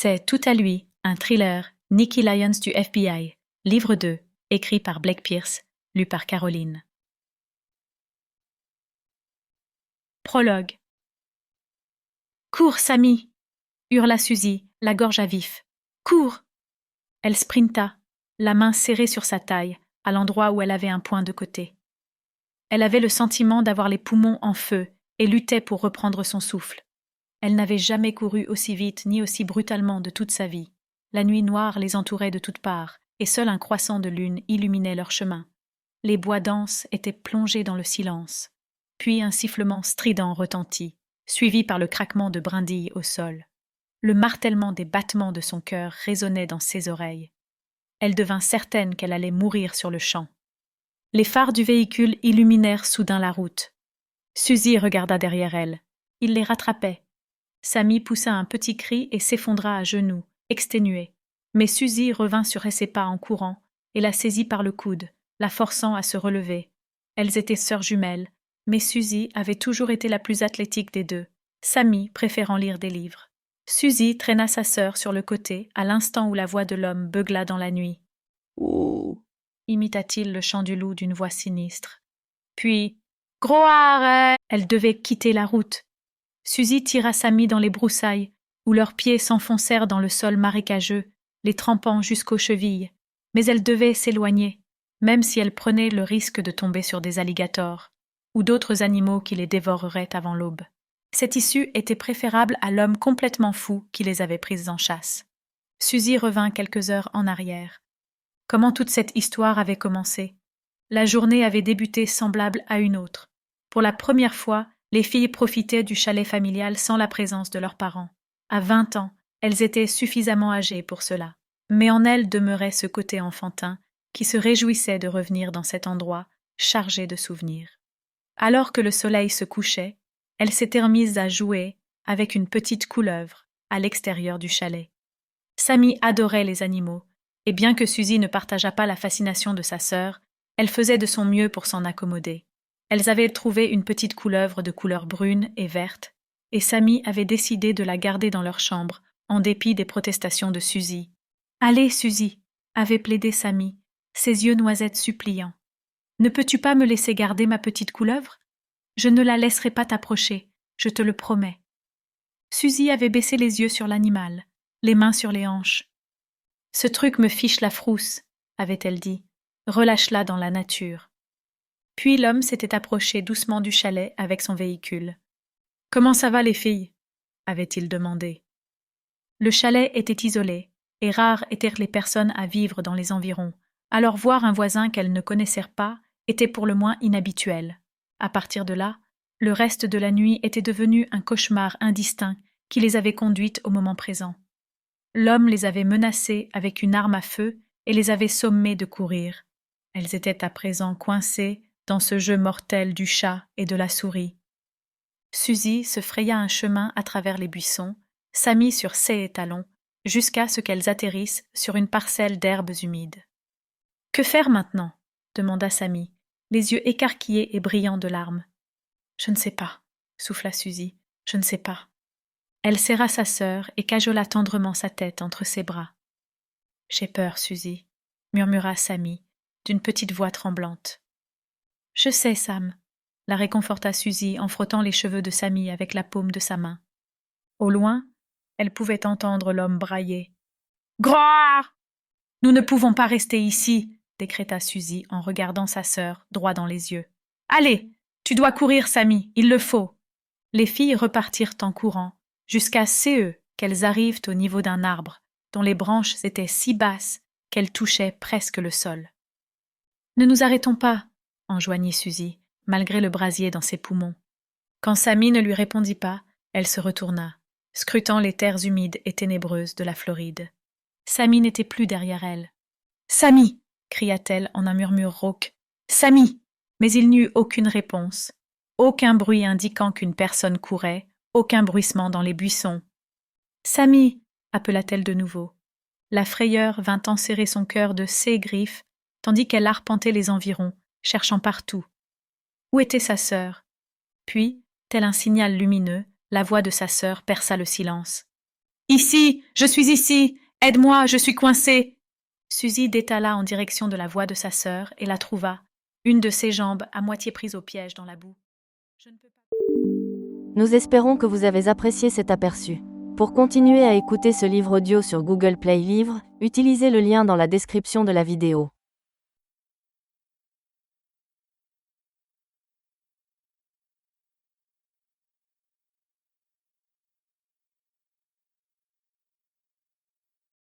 C'est Tout à lui, un thriller, Nikki Lyons du FBI, livre 2, écrit par Blake Pierce, lu par Caroline. Prologue. Cours, Sammy hurla Suzy, la gorge à vif. Cours. Elle sprinta, la main serrée sur sa taille, à l'endroit où elle avait un point de côté. Elle avait le sentiment d'avoir les poumons en feu et luttait pour reprendre son souffle. Elle n'avait jamais couru aussi vite ni aussi brutalement de toute sa vie. La nuit noire les entourait de toutes parts, et seul un croissant de lune illuminait leur chemin. Les bois denses étaient plongés dans le silence. Puis un sifflement strident retentit, suivi par le craquement de brindilles au sol. Le martèlement des battements de son cœur résonnait dans ses oreilles. Elle devint certaine qu'elle allait mourir sur le champ. Les phares du véhicule illuminèrent soudain la route. Suzy regarda derrière elle. Il les rattrapait. Sammy poussa un petit cri et s'effondra à genoux, exténué. Mais Suzy revint sur ses pas en courant et la saisit par le coude, la forçant à se relever. Elles étaient sœurs jumelles, mais Suzy avait toujours été la plus athlétique des deux, Sammy préférant lire des livres. Suzy traîna sa sœur sur le côté à l'instant où la voix de l'homme beugla dans la nuit. « Ouh » imita-t-il le chant du loup d'une voix sinistre. Puis « Gros arrêt !» Elle devait quitter la route. Suzy tira Sammy dans les broussailles, où leurs pieds s'enfoncèrent dans le sol marécageux, les trempant jusqu'aux chevilles. Mais elle devait s'éloigner, même si elle prenait le risque de tomber sur des alligators, ou d'autres animaux qui les dévoreraient avant l'aube. Cette issue était préférable à l'homme complètement fou qui les avait prises en chasse. Suzy revint quelques heures en arrière. Comment toute cette histoire avait commencé? La journée avait débuté semblable à une autre. Pour la première fois, les filles profitaient du chalet familial sans la présence de leurs parents. À 20 ans, elles étaient suffisamment âgées pour cela. Mais en elles demeurait ce côté enfantin qui se réjouissait de revenir dans cet endroit chargé de souvenirs. Alors que le soleil se couchait, elles s'étaient remises à jouer avec une petite couleuvre à l'extérieur du chalet. Sammy adorait les animaux, et bien que Suzy ne partageât pas la fascination de sa sœur, elle faisait de son mieux pour s'en accommoder. Elles avaient trouvé une petite couleuvre de couleur brune et verte, et Sammy avait décidé de la garder dans leur chambre, en dépit des protestations de Suzy. « Allez, Suzy !» avait plaidé Sammy, ses yeux noisettes suppliants. « Ne peux-tu pas me laisser garder ma petite couleuvre ? Je ne la laisserai pas t'approcher, je te le promets. » Suzy avait baissé les yeux sur l'animal, les mains sur les hanches. « Ce truc me fiche la frousse, » avait-elle dit. « Relâche-la dans la nature. » Puis l'homme s'était approché doucement du chalet avec son véhicule. « Comment ça va les filles ?» avait-il demandé. Le chalet était isolé, et rares étaient les personnes à vivre dans les environs, alors voir un voisin qu'elles ne connaissèrent pas était pour le moins inhabituel. À partir de là, le reste de la nuit était devenu un cauchemar indistinct qui les avait conduites au moment présent. L'homme les avait menacées avec une arme à feu et les avait sommées de courir. Elles étaient à présent coincées dans ce jeu mortel du chat et de la souris. Suzy se fraya un chemin à travers les buissons, Sammy sur ses étalons, jusqu'à ce qu'elles atterrissent sur une parcelle d'herbes humides. « Que faire maintenant ?» demanda Sammy, les yeux écarquillés et brillants de larmes. « Je ne sais pas, » souffla Suzy, « je ne sais pas. » Elle serra sa sœur et cajola tendrement sa tête entre ses bras. « J'ai peur, Suzy, » murmura Sammy, d'une petite voix tremblante. « Je sais, Sam, » la réconforta Suzy en frottant les cheveux de Sammy avec la paume de sa main. Au loin, elle pouvait entendre l'homme brailler. « Grrrr ! Nous ne pouvons pas rester ici, » décréta Suzy en regardant sa sœur droit dans les yeux. « Allez, tu dois courir, Sammy, il le faut. » Les filles repartirent en courant, jusqu'à ce qu'elles arrivent au niveau d'un arbre, dont les branches étaient si basses qu'elles touchaient presque le sol. « Ne nous arrêtons pas, » enjoignit Suzy, malgré le brasier dans ses poumons. Quand Sammy ne lui répondit pas, elle se retourna, scrutant les terres humides et ténébreuses de la Floride. Sammy n'était plus derrière elle. « Sammy !» cria-t-elle en un murmure rauque. « Sammy !» Mais il n'y eut aucune réponse. Aucun bruit indiquant qu'une personne courait, aucun bruissement dans les buissons. « Sammy !» appela-t-elle de nouveau. La frayeur vint enserrer son cœur de ses griffes, tandis qu'elle arpentait les environs, cherchant partout. Où était sa sœur? Puis, tel un signal lumineux, la voix de sa sœur perça le silence. Ici, je suis ici. Aide-moi, je suis coincée. Suzy détala en direction de la voix de sa sœur et la trouva, une de ses jambes à moitié prise au piège dans la boue. Je ne peux pas... Nous espérons que vous avez apprécié cet aperçu. Pour continuer à écouter ce livre audio sur Google Play Livres, utilisez le lien dans la description de la vidéo.